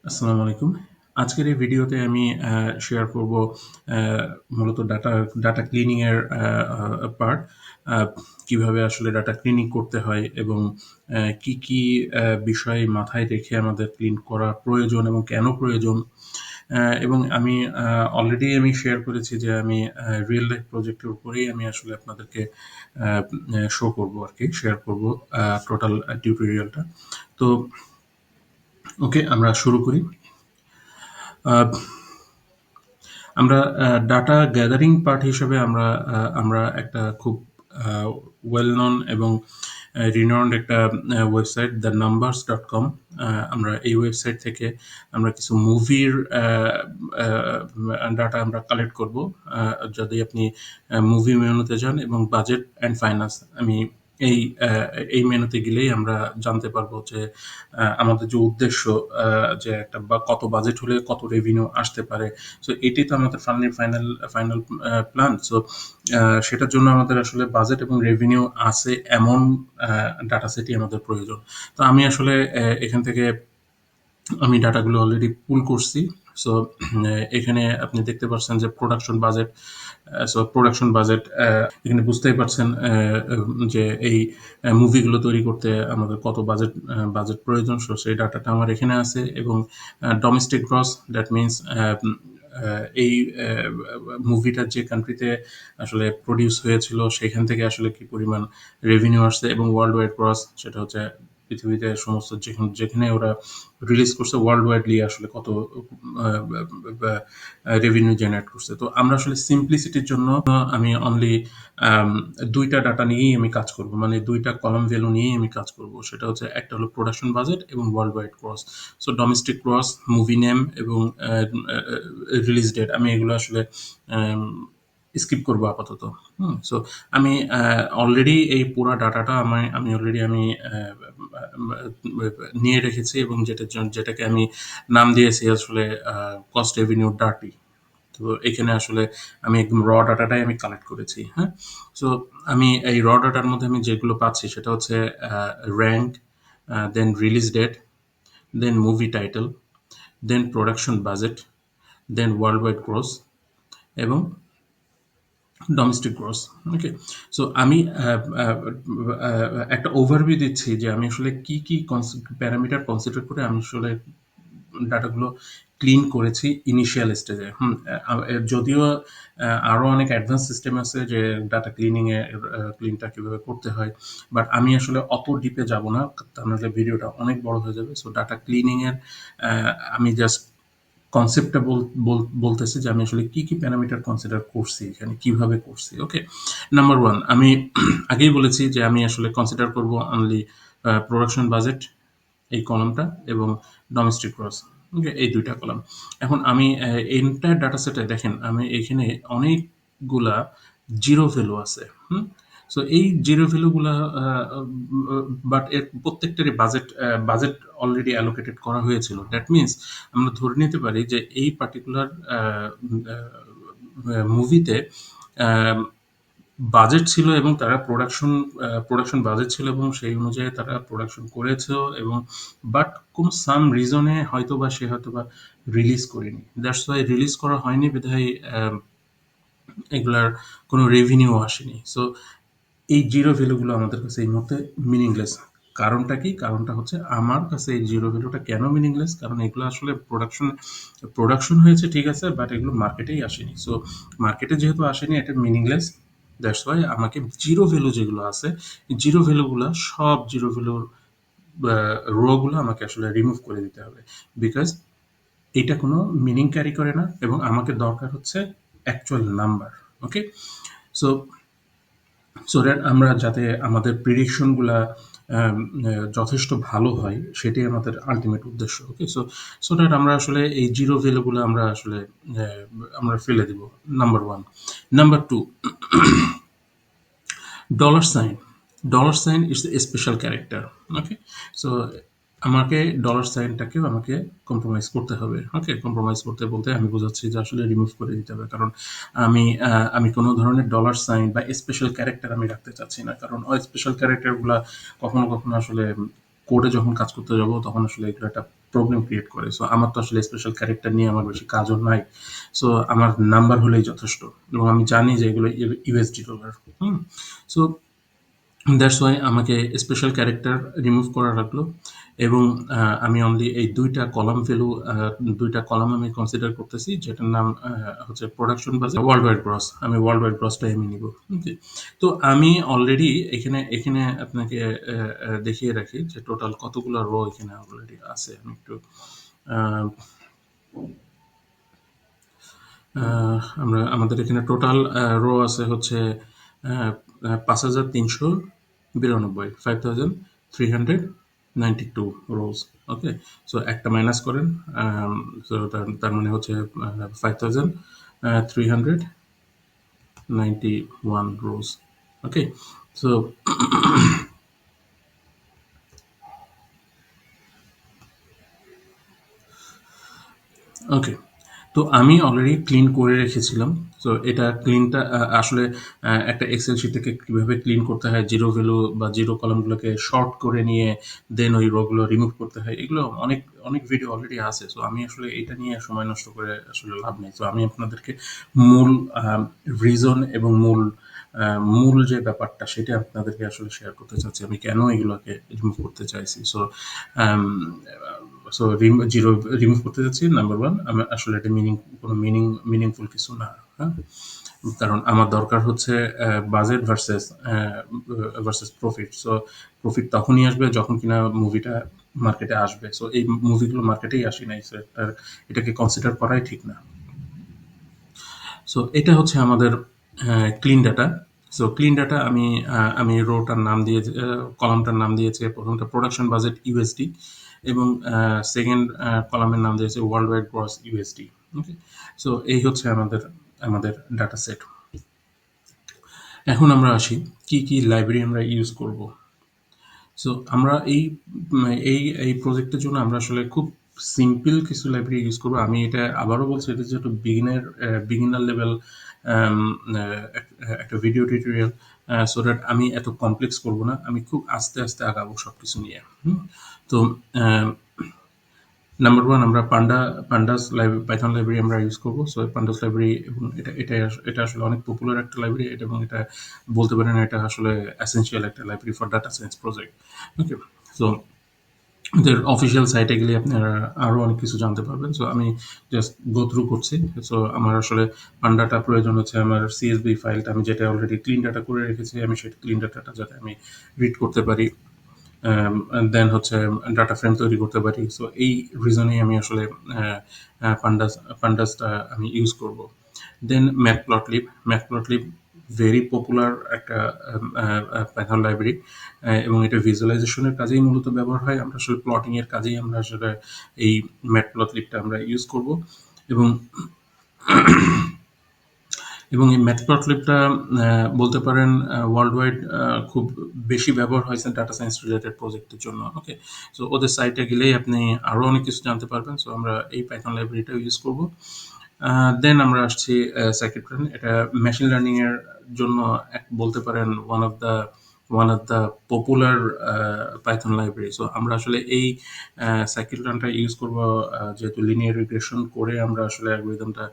আসসালামু আলাইকুম। আজকের এই ভিডিওতে আমি শেয়ার করব মূলত ডাটা ক্লিনিং এর পার্ট। কিভাবে আসলে ডাটা ক্লিনিং করতে হয় এবং কি কি বিষয় মাথায় রেখে আমাদের ক্লিন করা প্রয়োজন এবং কেন প্রয়োজন। এবং আমি অলরেডি শেয়ার করেছি যে আমি রিয়েল লাইফ প্রজেক্টের উপরেই আমি আসলে আপনাদেরকে শো করব আর কি, শেয়ার করব টোটাল টিউটোরিয়ালটা। তো ওকে, আমরা শুরু করি। আহ, আমরা ডাটা গ্যাদারিং পার্ট হিসেবে আমরা একটা খুব ওয়েল নন এবং রিনাউন্ড একটা ওয়েবসাইট thenumbers.com, আমরা এই ওয়েবসাইট থেকে আমরা কিছু মুভির ডাটা আমরা কালেক্ট করব। যদি আপনি মুভি মেনুতে যান এবং বাজেট অ্যান্ড ফাইন্যান্স, আমি এই এই মেনুতে গেলেই আমরা জানতে পারবো যে আমাদের যে উদ্দেশ্য, যে একটা বা কত বাজেট হলে কত রেভিনিউ আসতে পারে। সো এটি তো আমাদের ফাইনাল ফাইনাল প্ল্যান। সো সেটার জন্য আমাদের আসলে বাজেট এবং রেভিনিউ আছে এমন ডাটা সেটই আমাদের প্রয়োজন। তো আমি আসলে এখান থেকে আমি ডাটাগুলো অলরেডি পুল করছি। সো এখানে আপনি দেখতে পাচ্ছেন যে production budget. So production budget এখানে বুঝতেই পারছেন যে এই মুভিগুলো তৈরি করতে আমাদের কত বাজেট প্রয়োজন। সো সেই ডাটাটা আমার এখানে আছে। এবং ডোমেস্টিক গ্রস, দ্যাট মিনস এই মুভিটা যে কান্ট্রিতে আসলে প্রডিউস হয়েছিল সেখান থেকে আসলে কি পরিমাণ রেভিনিউ আসছে। এবং ওয়ার্ল্ড ওয়াইড গ্রস, সেটা হচ্ছে পৃথিবীতে সমস্ত যেখানে ওরা রিলিজ করছে ওয়ার্ল্ড ওয়াইডলি আসলে কত রেভিনিউ জেনারেট করছে। তো আমরা আসলে সিম্পলিসিটির জন্য আমি অনলি দুইটা ডাটা নিয়েই আমি কাজ করব, মানে দুইটা কলাম ভ্যালু নিয়েই আমি কাজ করব। সেটা হচ্ছে একটা হলো প্রোডাকশন বাজেট এবং world wide cross. So domestic cross, movie name এবং রিলিজ ডেট, আমি এগুলো আসলে স্কিপ করবো আপাতত। সো আমি অলরেডি এই পুরো ডাটাটা আমি অলরেডি নিয়ে রেখেছি এবং যেটাকে আমি নাম দিয়েছি আসলে কস্ট রেভিনিউ ডাটি। তো এখানে আসলে আমি একদম ডাটাটাই আমি কালেক্ট করেছি। হ্যাঁ, সো আমি এই ডাটার মধ্যে আমি যেগুলো পাচ্ছি সেটা হচ্ছে র্যাঙ্ক, দেন রিলিজ ডেট, দেন মুভি টাইটেল, দেন প্রোডাকশন বাজেট, দেন ওয়ার্ল্ড ওয়াইড গ্রোস এবং ডোমেস্টিক গ্রস। ওকে, সো আমি একটা ওভারভিউ দিচ্ছি যে আমি আসলে কি কি প্যারামিটার কনসিডার করে আমি আসলে ডাটাগুলো ক্লিন করেছি ইনিশিয়াল স্টেজে। যদিও আরও অনেক অ্যাডভান্স সিস্টেম আছে যে ডাটা ক্লিনটা কীভাবে করতে হয়, বাট আমি আসলে অত ডিপে যাব না, তাহলে ভিডিওটা অনেক বড় হয়ে যাবে। সো ডাটা ক্লিনিংয়ের আমি জাস্ট কনসেপ্টটা বলতেছি যে আমি আসলে কি কি প্যারামিটার কনসিডার করছি, এখানে কিভাবে করছি। ওকে, নাম্বার ওয়ান, আমি আগেই বলেছি যে আমি আসলে কনসিডার করব অনলি প্রোডাকশন বাজেট, এই কলামটা, এবং ডোমেস্টিক গ্রস। ওকে, এই দুইটা কলাম। এখন আমি এন্টায়ার ডাটা সেটে দেখেন আমি এখানে অনেকগুলা জিরো ভ্যালু আছে। সো এই জিরো ভ্যালুগুলা, বাট এর প্রত্যেকটারই বাজেট অলরেডি অ্যালোকেটেড করা হয়েছিল। দ্যাট মিনস আমরা ধরে নিতে পারি যে এই পার্টিকুলার মুভিতে বাজেট ছিল এবং তারা প্রোডাকশন বাজেট ছিল এবং সেই অনুযায়ী তারা প্রোডাকশন করেছে। এবং বাট কোন সাম রিজনে হয়তোবা সে হয়তোবা রিলিজ করেনি, দ্যাটস ওয়াই রিলিজ করা হয়নি বিধায় এগুলার কোনো রেভিনিউ আসেনি। সো এই জিরো ভ্যালুগুলো আমাদের কাছে এই মুহূর্তে মিনিংলেস। কারণটা কি? কারণটা হচ্ছে আমার কাছে এই জিরো ভ্যালুটা কেন মিনিংলেস, কারণ এগুলো আসলে প্রোডাকশন হয়েছে ঠিক আছে, বাট এগুলো মার্কেটেই আসেনি। সো মার্কেটে যেহেতু আসেনি, এটা মিনিংলেস। দ্যাটস ওয়াই আমাকে জিরো ভ্যালু যেগুলো আছে, জিরো ভ্যালুগুলো সব জিরো ভ্যালুর রোগুলো আমাকে আসলে রিমুভ করে দিতে হবে, বিকজ এটা কোনো মিনিং ক্যারি করে না এবং আমাকে দরকার হচ্ছে actual number. Okay, so so that আমরা যাতে আমাদের প্রিডিকশনগুলা যথেষ্ট ভালো হয়, সেটাই আমাদের আলটিমেট উদ্দেশ্য। ওকে, সো দ্যাট আমরা আসলে এই জিরো ভ্যালুগুলো আমরা আসলে আমরা ফেলে দিব। Number one. নাম্বার টু, $সাইন is a special character. Okay, so আমাকে সাইনটাকেও আমাকে কম্প্রোমাইজ করতে হবে। ওকে, কম্প্রোমাইজ করতে বলতে আমি বোঝাচ্ছি যে আসলে রিমুভ করে দিতে হবে, কারণ আমি কোনো ধরনের সাইন বা স্পেশাল ক্যারেক্টার আমি রাখতে চাচ্ছি না, কারণ ওই স্পেশাল ক্যারেক্টারগুলো কখনো কখনো আসলে কোডে যখন কাজ করতে যাবো তখন আসলে এগুলো একটা প্রবলেম ক্রিয়েট করে। সো আমার তো আসলে স্পেশাল ক্যারেক্টার নিয়ে আমার বেশি কাজও নাই। সো আমার নাম্বার হলেই যথেষ্ট, এবং আমি জানি যে এগুলো USD dollar. So that's why আমাকে স্পেশাল ক্যারেক্টার রিমুভ করা লাগলো, এবং আমি অনলি এই দুইটা কলাম আমি কনসিডার করতেছি, যেটার নাম হচ্ছে production budget, world wide gross. আমি ওয়ার্ল্ড ওয়াইড গ্রসটাই আমি নিব। ওকে, তো আমি অলরেডি এখানে আপনাকে দেখিয়ে রাখি যে টোটাল কতগুলো রো এখানে অলরেডি আছে। আমি একটু আহ, আমাদের এখানে টোটাল রো আছে হচ্ছে 5392, 5392 রোজ। ওকে, সো একটা মাইনাস করেন, সো তার মানে হচ্ছে 5391 রোজ। ওকে, সো ওকে, তো আমি অলরেডি ক্লিন করে রেখেছিলাম। তো এটা ক্লিনটা আসলে একটা এক্সেল শিট থেকে কিভাবে ক্লিন করতে হয়, জিরো ভ্যালু বা জিরো কলামগুলোকে শর্ট করে নিয়ে দেন ওই রোগুলো রিমুভ করতে হয়, এগুলো অনেক অনেক ভিডিও অলরেডি আছে। সো আমি আসলে এটা নিয়ে সময় নষ্ট করে আসলে লাভ নেই। তো আমি আপনাদেরকে মূল রিজন এবং মূল যে ব্যাপারটা সেটা আপনাদেরকে আসলে শেয়ার করতে চাচ্ছি, আমি কেন এগুলোকে রিমুভ করতে চাইছি। সো জিরো রিমুভ করতে যাচ্ছি। নাম্বার ওয়ান, আমি আসলে এটা কোনো মিনিংফুল কিছু না। হ্যাঁ, কারণ আমার দরকার হচ্ছে budget versus profit. So profit তখনই আসবে যখন কিনা মুভিটা মার্কেটে আসবে। সো এই মুভিগুলো মার্কেটেই আসে নাই, সো এটাকে কনসিডার করাই ঠিক না। সো এটা হচ্ছে আমাদের clean data. So clean data আমি রোটার নাম দিয়ে, কলামটার নাম দিয়েছে প্রথমটা প্রোডাকশন বাজেট ইউএসডি, এবং সেকেন্ড কলামের নাম দিয়েছে ওয়ার্ল্ড ওয়াইড গ্রস ইউএসডি। ওকে, সো এই হচ্ছে আমাদের ডাটা সেট। এখন আমরা আসি কি কি লাইব্রেরি আমরা ইউজ করব। সো আমরা এই প্রজেক্টের জন্য আমরা আসলে খুব সিম্পল কিছু লাইব্রেরি ইউজ করবো। আমি এটা আবারও বলছি, এটা যেহেতু বিগিনার লেভেল একটা ভিডিও টিউটোরিয়াল, সো দ্যাট আমি এত কমপ্লেক্স করব না, আমি খুব আস্তে আস্তে আগাবো সব কিছু নিয়ে। তো নাম্বার ওয়ান, আমরা পান্ডাস পাইথন লাইব্রেরি আমরা ইউজ করবো। সো পান্ডাস লাইব্রেরি, এবং এটা আসলে অনেক পপুলার একটা লাইব্রেরি, এবং এটা বলতে পারেন এটা আসলে এসেনশিয়াল একটা library for data science project. Okay, so ওদের অফিসিয়াল সাইটে গেলে আপনারা আরও অনেক কিছু জানতে পারবেন। সো আমি জাস্ট গো থ্রু করছি। সো আমার আসলে পান্ডাটা প্রয়োজন হচ্ছে আমার সিএসভি ফাইলটা, আমি যেটা অলরেডি ক্লিন ডাটা করে রেখেছি, আমি সেই ক্লিন ডাটাটা যাতে আমি রিড করতে পারি, দেন হচ্ছে ডাটা ফ্রেম তৈরি করতে পারি। সো এই রিজনেই আমি আসলে পান্ডাসটা আমি ইউজ করব। দেন ম্যাটপ্লটলিব ভেরি পপুলার একটা পাইথন লাইব্রেরি, এবং এটা ভিজুয়ালাইজেশনের কাজেই মূলত ব্যবহার হয়। আমরা আসলে প্লটিং এর কাজেই আমরা আসলে এই ম্যাটপ্লটলিবটা আমরা ইউজ করব, এবং এই ম্যাটপ্লটলিবটা বলতে পারেন ওয়ার্ল্ড ওয়াইড খুব বেশি ব্যবহার হয়েছে ডাটা সায়েন্স রিলেটেড প্রজেক্টের জন্য। ওকে, সো ওদের সাইটে গেলেই আপনি আরও অনেক কিছু জানতে পারবেন। সো আমরা এই পাইথন লাইব্রেরিটা ইউজ করব। দেন আমরা আসছি Scikit-Learn। এটা মেশিন লার্নিং এর জন্য বলতে পারেন one of the popular Python library. So আমরা আসলে এই Scikit-Learnটা ইউজ করব, যেহেতু লিনিয়ার রিগ্রেশন করে আমরা আসলে অ্যালগরিদমটা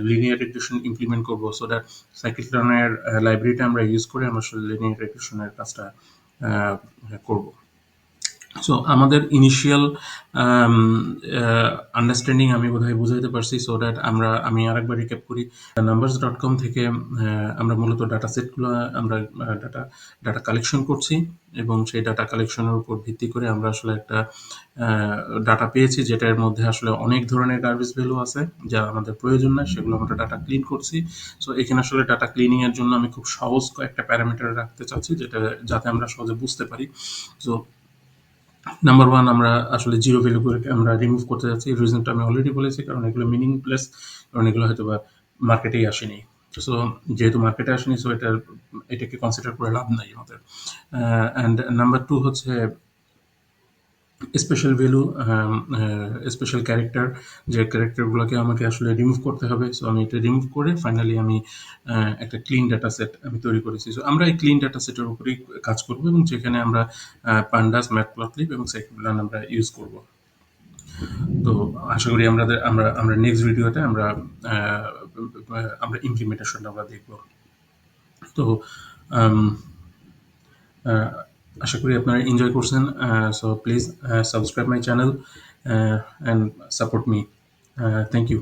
লিনিয়ার রিগ্রেশন ইমপ্লিমেন্ট করব। সো দ্যাট Scikit-Learn এর লাইব্রেরিটা আমরা ইউজ করে আমরা আসলে লিনিয়ার রিগ্রেশনের কাজটা করব। সো আমাদের ইনিশিয়াল আন্ডারস্ট্যান্ডিং আমি বোধহয় বুঝাইতে পারছি। সো দ্যাট আমি আরেকবার রিক্যাপ করি। numbers.com থেকে আমরা মূলত ডাটা সেটগুলো আমরা ডাটা কালেকশন করছি, এবং সেই ডাটা কালেকশনের উপর ভিত্তি করে আমরা আসলে একটা ডাটা পেয়েছি, যেটার মধ্যে আসলে অনেক ধরনের গার্বেজ ভ্যালু আছে যা আমাদের প্রয়োজন না, সেগুলো আমরা ডাটা ক্লিন করছি। সো এখানে আসলে ডাটা ক্লিনিং এর জন্য আমি খুব সহজ কয়েকটা প্যারামিটার রাখতে চাচ্ছি, যাতে আমরা সহজে বুঝতে পারি। সো নাম্বার ওয়ান, আমরা আসলে জিরো ভ্যালু করে আমরা রিমুভ করতে যাচ্ছি। রিজনটা আমি অলরেডি বলেছি, কারণ এগুলো মিনিংলেস, কারণ এগুলো হয়তো বা মার্কেটেই আসেনি। সো যেহেতু মার্কেটে আসেনি, সো এটাকে কনসিডার করে লাভ নাই আমাদের। অ্যান্ড নাম্বার টু হচ্ছে স্পেশাল ভ্যালু, স্পেশাল ক্যারেক্টার, যে ক্যারেক্টারগুলোকে আমাকে আসলে রিমুভ করতে হবে। সো আমি এটা রিমুভ করে ফাইনালি আমি একটা ক্লিন ডাটা সেট আমি তৈরি করেছি। সো আমরা এই ক্লিন ডাটা সেটের উপরেই কাজ করবো, এবং যেখানে আমরা পান্ডাস, ম্যাটপ্লটলিব এবং Scikit-Learn আমরা ইউজ করব। তো আশা করি আমরা নেক্সট ভিডিওতে আহ, আমরা ইমপ্লিমেন্টেশনটা আমরা দেখব। তো আম, আহ, আশা করি আপনারা এনজয় করছেন। So please subscribe my channel and support me. Thank you.